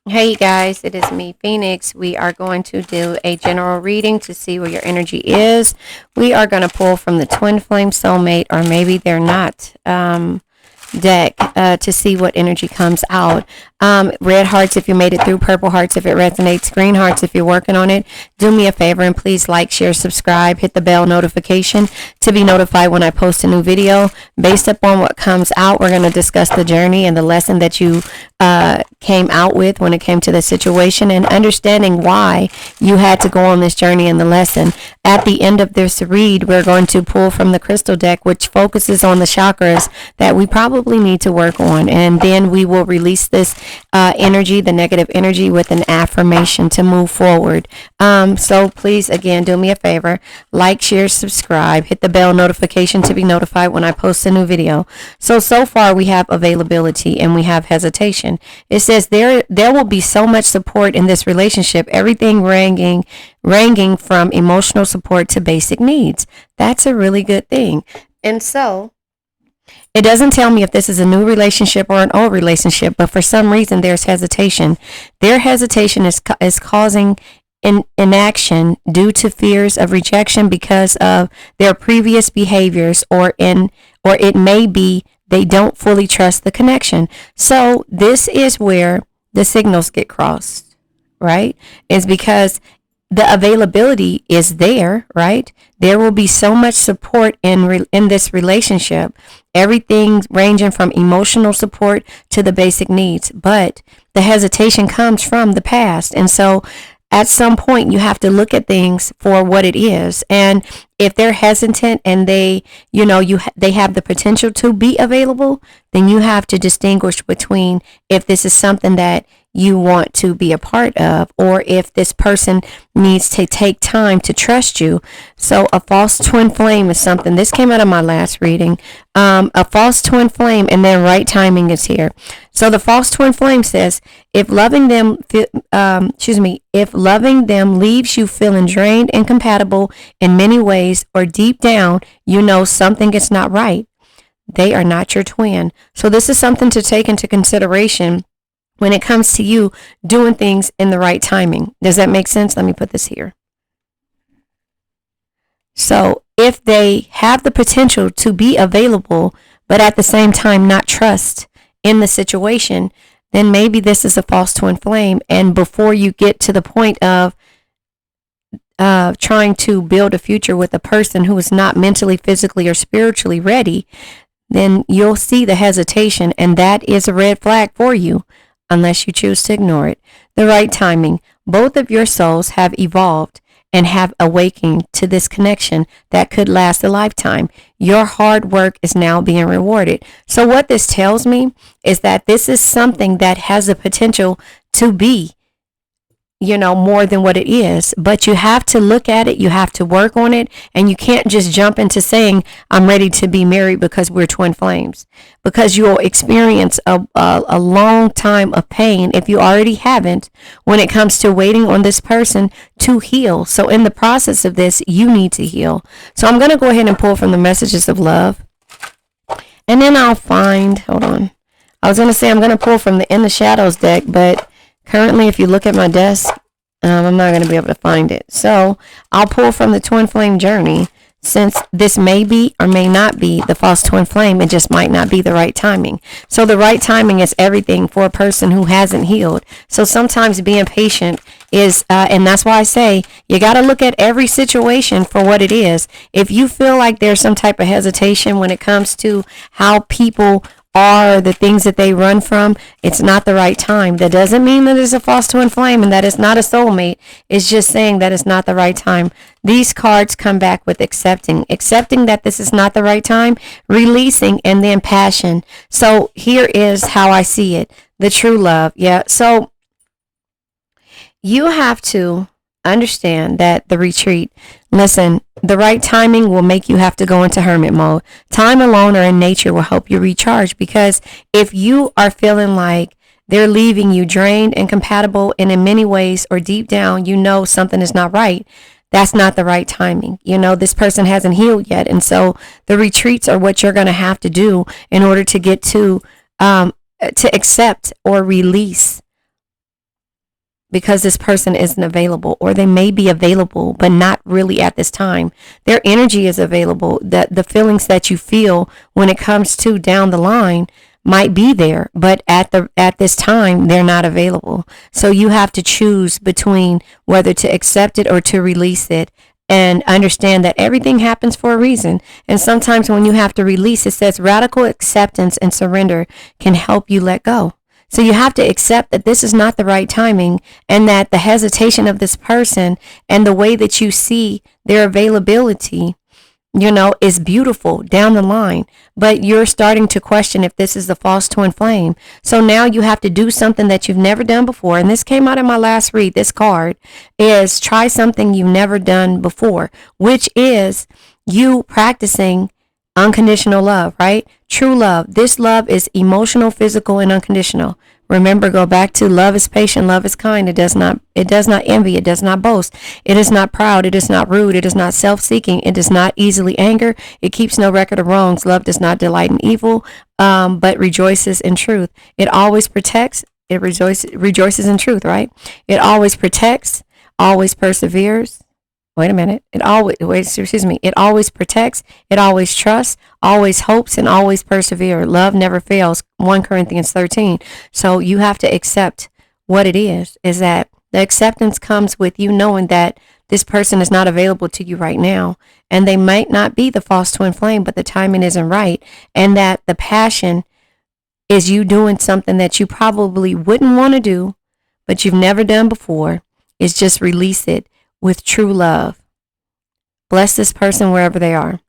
Hey guys, it is me, Phoenix. We are going to do a general reading to see where your energy is. We are going to pull from the Twin Flame Soulmate, or maybe they're not. Deck to see what energy comes out. Red hearts if you made it through, purple hearts if it resonates, green hearts if you're working on it. Do me a favor and please like, share, subscribe, hit the bell notification to be notified when I post a new video. Based upon what comes out, we're going to discuss the journey and the lesson that you came out with when it came to the situation, and understanding why you had to go on this journey and the lesson. At the end of this read, we're going to pull from the crystal deck, which focuses on the chakras that we probably need to work on. And then we will release this energy, the negative energy, with an affirmation to move forward. So please, again, do me a favor. Like, share, subscribe, hit the bell notification to be notified when I post a new video. So far we have availability and we have hesitation. It says there will be so much support in this relationship, everything ranging from emotional support to basic needs. That's a really good thing. And so it doesn't tell me if this is a new relationship or an old relationship, but for some reason there's hesitation. Their hesitation is causing inaction due to fears of rejection because of their previous behaviors, or it may be they don't fully trust the connection. So this is where the signals get crossed, right? Is because the availability is there, right? There will be so much support in this relationship, everything ranging from emotional support to the basic needs. But the hesitation comes from the past. And so at some point you have to look at things for what it is. And if they're hesitant and they have the potential to be available, then you have to distinguish between if this is something that you want to be a part of, or if this person needs to take time to trust you. So a false twin flame is something, this came out of my last reading, a false twin flame, and then right timing is here. So the false twin flame says, if loving them leaves you feeling drained, incompatible in many ways, or deep down you know something is not right, they are not your twin. So this is something to take into consideration when it comes to you doing things in the right timing. Does that make sense? Let me put this here. So if they have the potential to be available, but at the same time not trust in the situation, then maybe this is a false twin flame. And before you get to the point of trying to build a future with a person who is not mentally, physically, or spiritually ready, then you'll see the hesitation, and that is a red flag for you, unless you choose to ignore it. The right timing. Both of your souls have evolved and have awakened to this connection that could last a lifetime. Your hard work is now being rewarded. So what this tells me is that this is something that has the potential to be, more than what it is. But you have to look at it, you have to work on it, and you can't just jump into saying, I'm ready to be married because we're twin flames. Because you'll experience a long time of pain if you already haven't, when it comes to waiting on this person to heal. So in the process of this, you need to heal. So I'm going to go ahead and pull from the messages of love. And then hold on. I was going to say I'm going to pull from the In the Shadows deck, but currently, if you look at my desk, I'm not going to be able to find it. So I'll pull from the Twin Flame Journey, since this may be or may not be the false twin flame. It just might not be the right timing. So the right timing is everything for a person who hasn't healed. So sometimes being patient is, and that's why I say you got to look at every situation for what it is. If you feel like there's some type of hesitation when it comes to how people are, the things that they run from, it's not the right time. That doesn't mean that it's a false twin flame and that it's not a soulmate. It's just saying that it's not the right time. These cards come back with accepting that this is not the right time, releasing, and then passion. So here is how I see it. The true love. Yeah. So you have to understand that the retreat, listen, the right timing will make you have to go into hermit mode. Time alone or in nature will help you recharge, because if you are feeling like they're leaving you drained, incompatible, and in many ways, or deep down, you know something is not right, that's not the right timing. This person hasn't healed yet. And so the retreats are what you're going to have to do in order to get to accept or release because this person isn't available, or they may be available, but not really at this time. Their energy is available. That the feelings that you feel when it comes to down the line might be there, but at this time they're not available. So you have to choose between whether to accept it or to release it, and understand that everything happens for a reason. And sometimes when you have to release, it says radical acceptance and surrender can help you let go. So you have to accept that this is not the right timing, and that the hesitation of this person and the way that you see their availability, is beautiful down the line, but you're starting to question if this is the false twin flame. So now you have to do something that you've never done before. And this came out in my last read. This card is try something you've never done before, which is you practicing unconditional love, right? True love. This love is emotional, physical, and unconditional. Remember, go back to love is patient, love is kind. It does not envy, it does not boast. It is not proud, it is not rude, it is not self-seeking, it does not easily anger. It keeps no record of wrongs. Love does not delight in evil, but rejoices in truth. It always protects, it rejoices in truth, right? It always protects, always perseveres. It always protects, it always trusts, always hopes, and always perseveres. Love never fails. 1 Corinthians 13. So you have to accept what it is that the acceptance comes with you knowing that this person is not available to you right now, and they might not be the false twin flame, but the timing isn't right, and that the passion is you doing something that you probably wouldn't want to do, but you've never done before. Is just release it with true love. Bless this person wherever they are.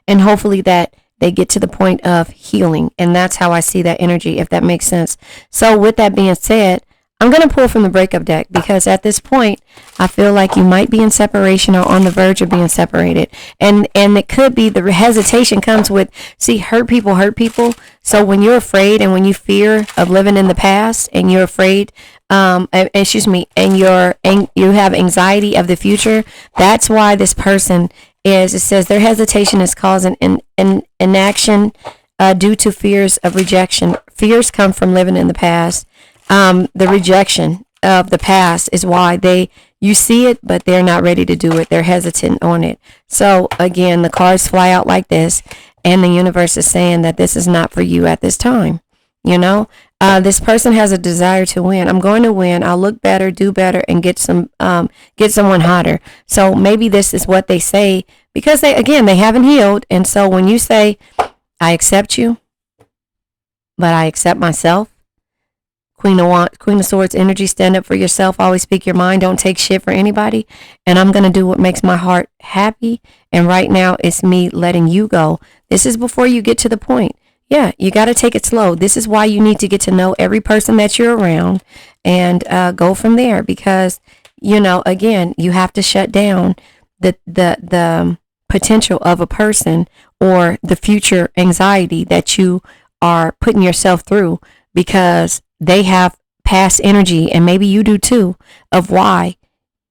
And hopefully that they get to the point of healing. And that's how I see that energy, if that makes sense. So with that being said, I'm going to pull from the breakup deck, because at this point, I feel like you might be in separation or on the verge of being separated. And it could be the hesitation comes with, hurt people hurt people. So when you're afraid and when you fear of living in the past, and you're afraid, and you have anxiety of the future, that's why this person it says their hesitation is causing inaction due to fears of rejection. Fears come from living in the past. The rejection of the past is why you see it, but they're not ready to do it. They're hesitant on it. So again, the cards fly out like this, and the universe is saying that this is not for you at this time. This person has a desire to win. I'm going to win. I'll look better, do better, and get someone hotter. So maybe this is what they say, because they haven't healed. And so when you say, I accept you, but I accept myself. Queen of Swords energy, stand up for yourself. Always speak your mind. Don't take shit for anybody. And I'm going to do what makes my heart happy. And right now it's me letting you go. This is before you get to the point. Yeah, you got to take it slow. This is why you need to get to know every person that you're around, and go from there, because, again, you have to shut down the potential of a person, or the future anxiety that you are putting yourself through, because they have past energy, and maybe you do too, of why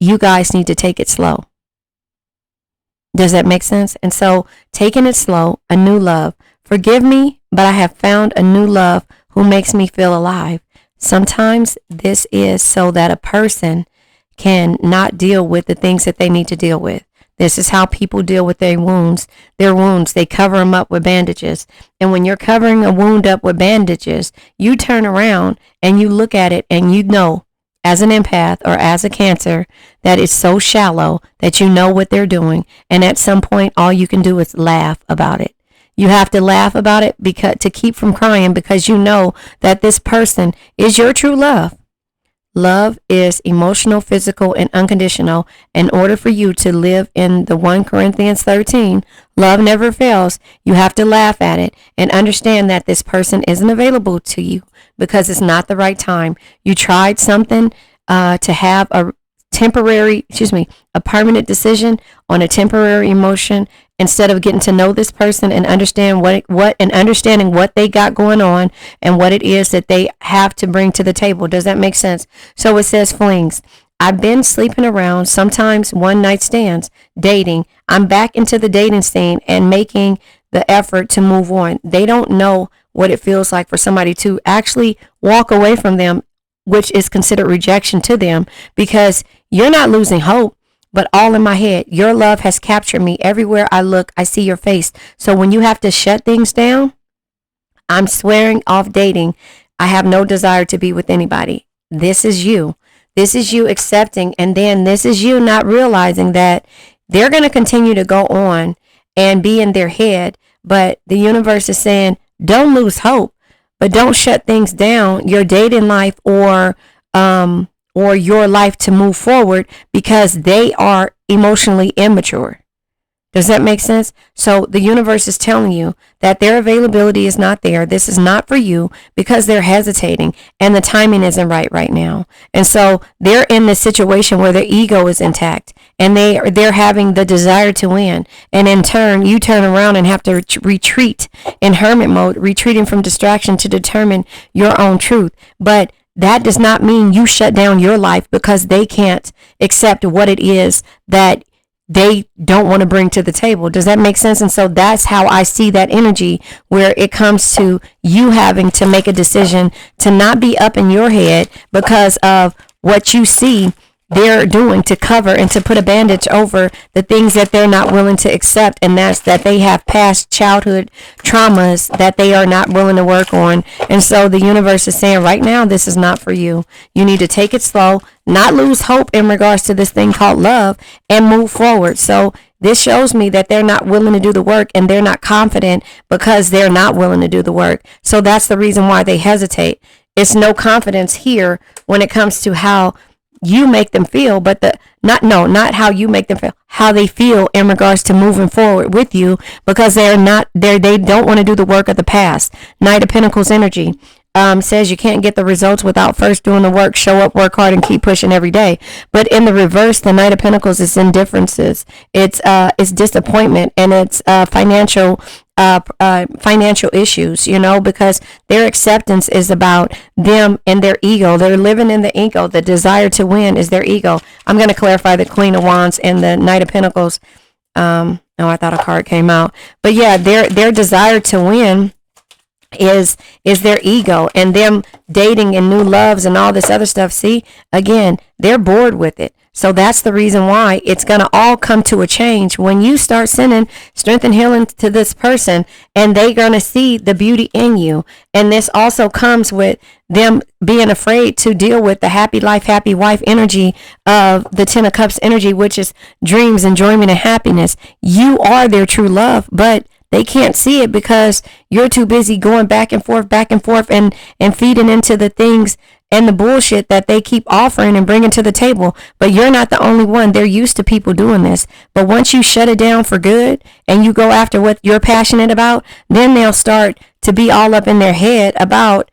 you guys need to take it slow. Does that make sense? And so taking it slow, a new love. Forgive me, but I have found a new love who makes me feel alive. Sometimes this is so that a person can not deal with the things that they need to deal with. This is how people deal with their wounds. They cover them up with bandages. And when you're covering a wound up with bandages, you turn around and you look at it, and you know, as an empath or as a Cancer, that it's so shallow that you know what they're doing. And at some point, all you can do is laugh about it. You have to laugh about it to keep from crying, because you know that this person is your true love. Love is emotional, physical, and unconditional. In order for you to live in the 1 Corinthians 13, love never fails. You have to laugh at it and understand that this person isn't available to you because it's not the right time. You tried something to have a permanent decision on a temporary emotion, instead of getting to know this person and understanding what they got going on and what it is that they have to bring to the table. Does that make sense? So it says flings. I've been sleeping around, sometimes one night stands, dating. I'm back into the dating scene and making the effort to move on. They don't know what it feels like for somebody to actually walk away from them which is considered rejection to them, because you're not losing hope, but all in my head. Your love has captured me. Everywhere I look, I see your face. So when you have to shut things down, I'm swearing off dating. I have no desire to be with anybody. This is you. This is you accepting. And then this is you not realizing that they're going to continue to go on and be in their head. But the universe is saying, don't lose hope, but don't shut things down, your dating life or your life to move forward, because they are emotionally immature. Does that make sense? So the universe is telling you that their availability is not there. This is not for you, because they're hesitating and the timing isn't right now. And so they're in this situation where their ego is intact and they're having the desire to win. And in turn, you turn around and have to retreat in hermit mode, retreating from distraction to determine your own truth. But that does not mean you shut down your life because they can't accept what it is that they don't want to bring to the table. Does that make sense? And so that's how I see that energy, where it comes to you having to make a decision to not be up in your head because of what you see they're doing to cover and to put a bandage over the things that they're not willing to accept. And that's that they have past childhood traumas that they are not willing to work on. And so the universe is saying right now, this is not for you. You need to take it slow, not lose hope in regards to this thing called love, and move forward. So this shows me that they're not willing to do the work, and they're not confident because they're not willing to do the work. So that's the reason why they hesitate. It's no confidence here when it comes to how you make them feel, but not how you make them feel, how they feel in regards to moving forward with you, because they don't want to do the work of the past. Knight of Pentacles energy says you can't get the results without first doing the work. Show up, work hard, and keep pushing every day. But in the reverse, the Knight of Pentacles is indifferences. It's disappointment, and it's financial issues, because their acceptance is about them and their ego. They're living in the ego. The desire to win is their ego. I'm going to clarify the Queen of Wands and the Knight of Pentacles. I thought a card came out, but yeah, their desire to win is their ego, and them dating and new loves and all this other stuff. See, again, they're bored with it. So that's the reason why it's going to all come to a change when you start sending strength and healing to this person, and they're going to see the beauty in you. And this also comes with them being afraid to deal with the happy life, happy wife energy of the Ten of Cups energy, which is dreams, enjoyment, and happiness. You are their true love, but they can't see it because you're too busy going back and forth and feeding into the things and the bullshit that they keep offering and bringing to the table. But you're not the only one. They're used to people doing this. But once you shut it down for good and you go after what you're passionate about, then they'll start to be all up in their head about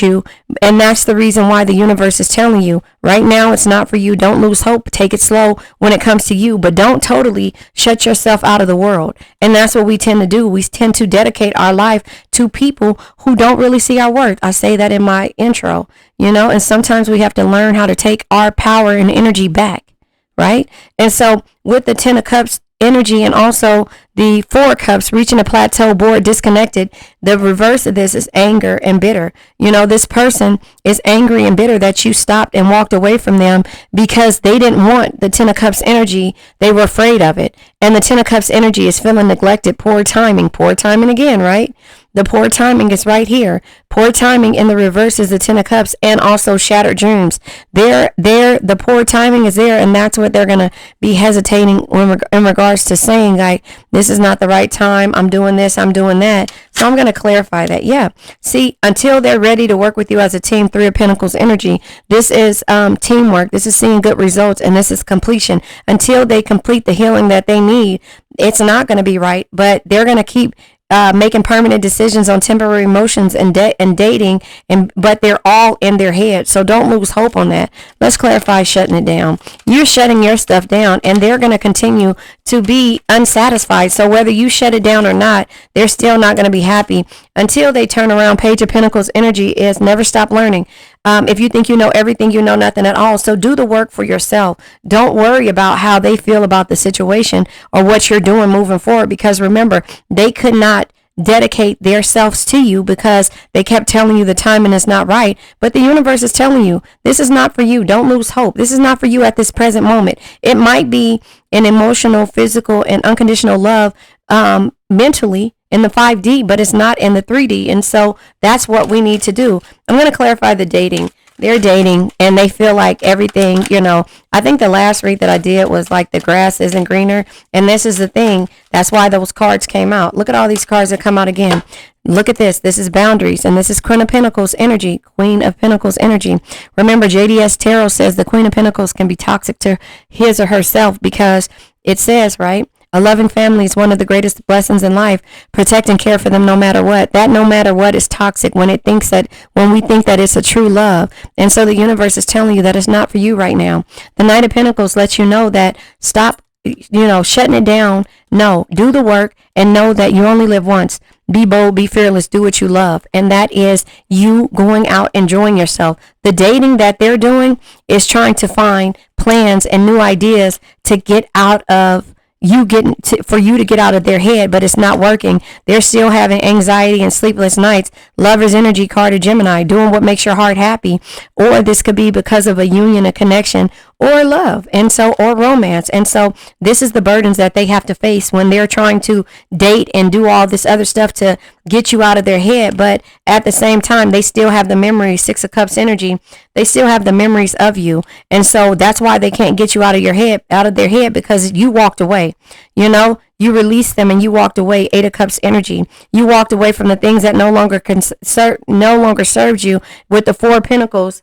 you. And that's the reason why the universe is telling you right now it's not for you. Don't lose hope. Take it slow when it comes to you, but don't totally shut yourself out of the world. And that's what we tend to do. We tend to dedicate our life to people who don't really see our worth. I say that in my intro, and sometimes we have to learn how to take our power and energy back, right? And so with the Ten of Cups energy and also the Four of Cups, reaching a plateau, bored, disconnected, the reverse of this is anger and bitter. This person is angry and bitter that you stopped and walked away from them because they didn't want the Ten of Cups energy. They were afraid of it. And the Ten of Cups energy is feeling neglected, poor timing again, right? The poor timing is right here. Poor timing in the reverse is the Ten of Cups, and also shattered dreams. The poor timing is there, and that's what they're going to be hesitating in regards to saying, like, this is not the right time. I'm doing this, I'm doing that. So I'm going to clarify that. Yeah. See, until they're ready to work with you as a team, Three of Pentacles energy, this is teamwork. This is seeing good results, and this is completion. Until they complete the healing that they need, it's not going to be right, but they're going to keep making permanent decisions on temporary emotions and dating, but they're all in their head. So don't lose hope on that. Let's clarify shutting it down. You're shutting your stuff down, and they're going to continue to be unsatisfied. So whether you shut it down or not, they're still not going to be happy until they turn around. Page of Pentacles energy is never stop learning. If you think you know everything, you know nothing at all. So do the work for yourself. Don't worry about how they feel about the situation or what you're doing moving forward, because remember, they could not dedicate their selves to you because they kept telling you the timing is not right. But the universe is telling you, this is not for you. Don't lose hope. This is not for you at this present moment. It might be an emotional, physical, and unconditional love mentally in the 5D, but it's not in the 3D. And so that's what we need to do. I'm going to clarify the dating. They're dating and they feel like everything, I think the last read that I did was like the grass isn't greener. And this is the thing. That's why those cards came out. Look at all these cards that come out again. Look at this. This is boundaries. And this is Queen of Pentacles energy. Queen of Pentacles energy. Remember, JDS Tarot says the Queen of Pentacles can be toxic to his or herself because it says, right? A loving family is one of the greatest blessings in life. Protect and care for them no matter what. That no matter what is toxic when we think that it's a true love. And so the universe is telling you that it's not for you right now. The Knight of Pentacles lets you know that stop, shutting it down. No, do the work and know that you only live once. Be bold, be fearless, do what you love. And that is you going out, enjoying yourself. The dating that they're doing is trying to find plans and new ideas to get out of for you to get out of their head, but it's not working. They're still having anxiety and sleepless nights. Lover's energy card of Gemini, doing what makes your heart happy. Or this could be because of a union, a connection, or love, or romance. And so this is the burdens that they have to face when they're trying to date and do all this other stuff to get you out of their head. But at the same time, they still have the memories, 6 of Cups energy. They still have the memories of you. And so that's why they can't get you out of their head because you walked away. You released them and you walked away. 8 of Cups energy. You walked away from the things that no longer served you. With the 4 of Pentacles,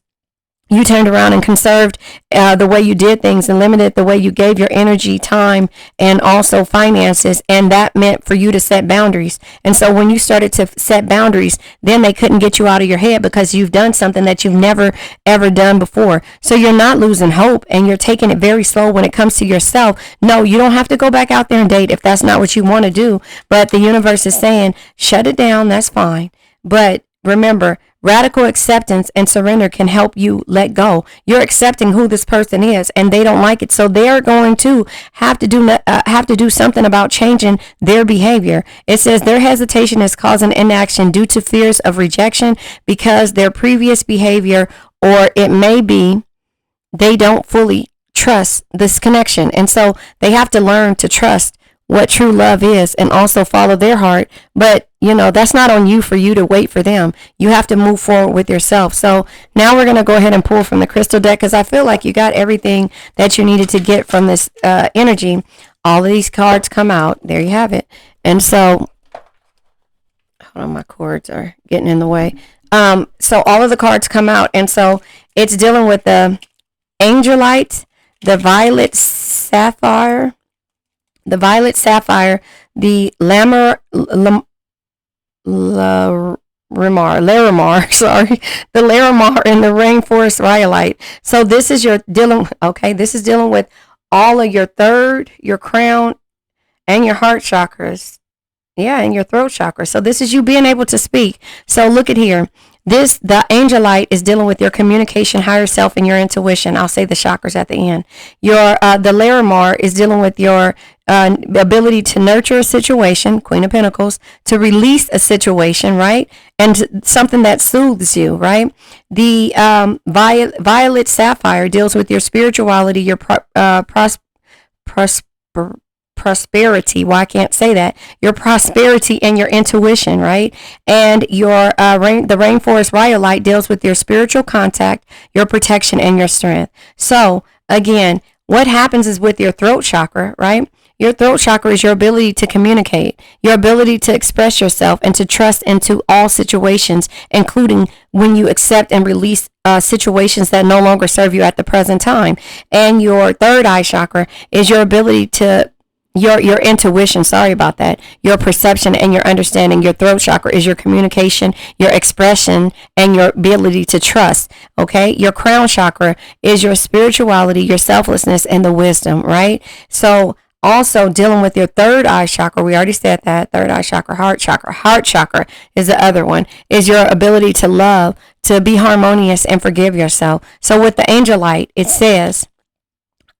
you turned around and conserved the way you did things and limited the way you gave your energy, time, and also finances. And that meant for you to set boundaries. And so when you started to set boundaries, then they couldn't get you out of your head because you've done something that you've never, ever done before. So you're not losing hope and you're taking it very slow when it comes to yourself. No, you don't have to go back out there and date if that's not what you want to do. But the universe is saying, shut it down. That's fine. But remember, radical acceptance and surrender can help you let go. You're accepting who this person is and they don't like it. So they're going to have to do something about changing their behavior. It says their hesitation is causing inaction due to fears of rejection because their previous behavior, or it may be they don't fully trust this connection. And so they have to learn to trust what true love is and also follow their heart. But that's not on you for you to wait for them. You have to move forward with yourself. So now we're going to go ahead and pull from the crystal deck because I feel like you got everything that you needed to get from this energy. All of these cards come out. There you have it. And so, hold on, my cords are getting in the way. So all of the cards come out. And so it's dealing with the Angelite, the Violet Sapphire, the Larimar, sorry, the Larimar and the Rainforest Rhyolite. So this is this is dealing with all of your third, your crown, and your heart chakras. Yeah, and your throat chakra. So this is you being able to speak. So look at here. The Angelite is dealing with your communication, higher self, and your intuition. I'll say the chakras at the end. The Larimar is dealing with your ability to nurture a situation, Queen of Pentacles, to release a situation, right? And something that soothes you, right? The Violet Sapphire deals with your spirituality, your prosperity. Well, I can't say that. Your prosperity and your intuition, right? And the Rainforest Rhyolite deals with your spiritual contact, your protection, and your strength. So again, what happens is with your throat chakra, right? Your throat chakra is your ability to communicate, your ability to express yourself and to trust into all situations, including when you accept and release situations that no longer serve you at the present time. And your third eye chakra is your ability to your intuition, sorry about that, your perception and your understanding. Your throat chakra is your communication, your expression, and your ability to trust, okay? Your crown chakra is your spirituality, your selflessness, and the wisdom, right? So also dealing with your third eye chakra, we already said that, third eye chakra, heart chakra is the other one, is your ability to love, to be harmonious, and forgive yourself. So with the Angelite, it says,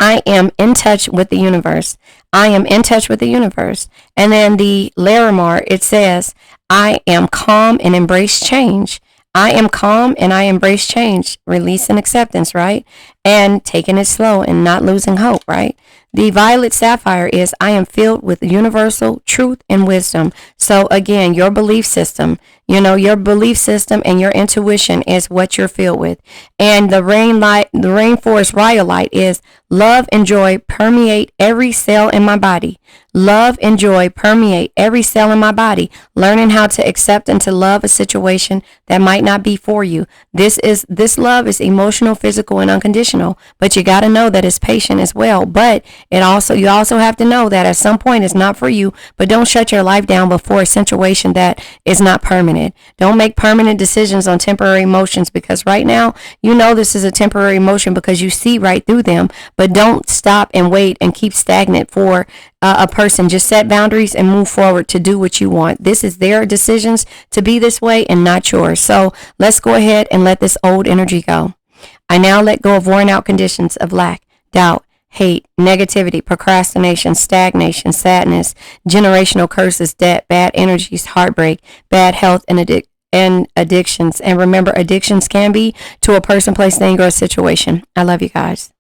I am in touch with the universe. I am in touch with the universe. And then the Larimar, it says, I am calm and embrace change. I am calm and I embrace change, release and acceptance, right? And taking it slow and not losing hope, right? The Violet Sapphire is, I am filled with universal truth and wisdom. So again, your belief system, your belief system and your intuition is what you're filled with. And the Rainforest Rhyolite is, love and joy permeate every cell in my body. Love and joy permeate every cell in my body. Learning how to accept and to love a situation that might not be for you. This love is emotional, physical, and unconditional. But you got to know that it's patient as well. But you also have to know that at some point it's not for you. But don't shut your life down before a situation that is not permanent. Don't make permanent decisions on temporary emotions, because right now this is a temporary emotion because you see right through them. But don't stop and wait and keep stagnant for a person. Just set boundaries and move forward to do what you want. This is their decisions to be this way and not yours. So let's go ahead and let this old energy go. I now let go of worn out conditions of lack, doubt, hate, negativity, procrastination, stagnation, sadness, generational curses, debt, bad energies, heartbreak, bad health, and addictions. And remember, addictions can be to a person, place, thing, or a situation. I love you guys.